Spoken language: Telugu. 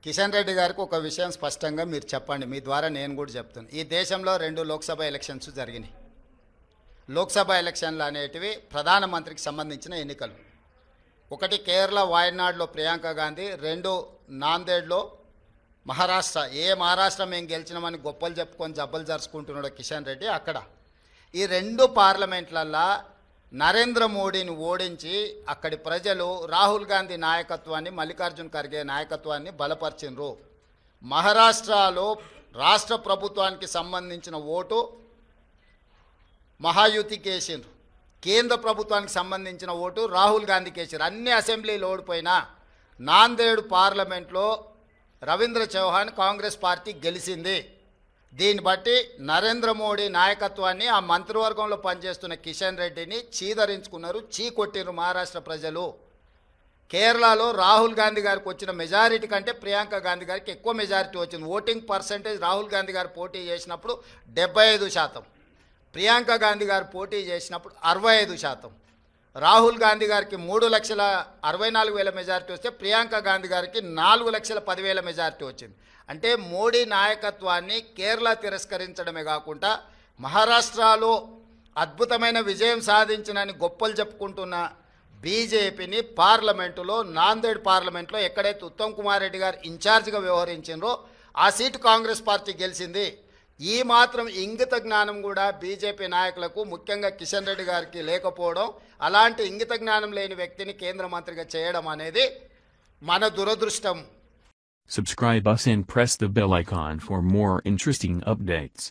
కిషన్ రెడ్డి గారికి ఒక విషయం స్పష్టంగా మీరు చెప్పండి, మీ ద్వారా నేను కూడా చెప్తాను. ఈ దేశంలో 2 లోక్సభ ఎలక్షన్స్ జరిగినాయి. లోక్సభ ఎలక్షన్లు అనేటివి ప్రధానమంత్రికి సంబంధించిన ఎన్నికలు. ఒకటి కేరళ వాయనాడ్లో ప్రియాంక గాంధీ, 2 నాందేడ్లో మహారాష్ట్ర. మహారాష్ట్ర మేము గెలిచినామని గొప్పలు చెప్పుకొని జబ్బలు జరుచుకుంటున్నాడు కిషన్ రెడ్డి. అక్కడ ఈ 2 పార్లమెంట్లల్లో నరేంద్ర మోడీని ఓడించి అక్కడి ప్రజలు రాహుల్ గాంధీ నాయకత్వాన్ని, మల్లికార్జున్ ఖర్గే నాయకత్వాన్ని బలపరిచినరు. మహారాష్ట్రలో రాష్ట్ర ప్రభుత్వానికి సంబంధించిన ఓటు మహాయుతికి వేసిండ్రు, కేంద్ర ప్రభుత్వానికి సంబంధించిన ఓటు రాహుల్ గాంధీకి వేసారు. అన్ని అసెంబ్లీలు ఓడిపోయినా నాందేడ్ పార్లమెంట్లో రవీంద్ర చౌహాన్ కాంగ్రెస్ పార్టీ గెలిచింది. దీన్ని బట్టి నరేంద్ర మోడీ నాయకత్వాన్ని, ఆ మంత్రివర్గంలో పనిచేస్తున్న కిషన్ రెడ్డిని చీదరించుకున్నారు, చీకొట్టిరు మహారాష్ట్ర ప్రజలు. కేరళలో రాహుల్ గాంధీ గారికి వచ్చిన మెజారిటీ కంటే ప్రియాంక గాంధీ గారికి ఎక్కువ మెజారిటీ వచ్చింది. ఓటింగ్ పర్సంటేజ్ రాహుల్ గాంధీ గారు పోటీ చేసినప్పుడు 75%, ప్రియాంక గాంధీ గారు పోటీ చేసినప్పుడు 65%. రాహుల్ గాంధీ గారికి 3,64,000 మెజారిటీ వస్తే ప్రియాంక గాంధీ గారికి 4,10,000 మెజారిటీ వచ్చింది. అంటే మోడీ నాయకత్వాన్ని కేరళ తిరస్కరించడమే కాకుండా మహారాష్ట్రలో అద్భుతమైన విజయం సాధించినని గొప్పలు చెప్పుకుంటున్న బీజేపీని పార్లమెంటులో, నాందేడ్ పార్లమెంట్లో ఎక్కడైతే ఉత్తమ్ కుమార్ రెడ్డి గారు ఇన్ఛార్జిగా వ్యవహరించారో ఆ సీటు కాంగ్రెస్ పార్టీ గెలిచింది. ఈ మాత్రం ఇంగిత జ్ఞానం కూడా బీజేపీ నాయకులకు, ముఖ్యంగా కిషన్ రెడ్డి గారికి లేకపోవడం, అలాంటి ఇంగిత జ్ఞానం లేని వ్యక్తిని కేంద్ర మంత్రిగా చేయడం అనేది మన దురదృష్టం. Subscribe us and press the bell icon for more interesting updates.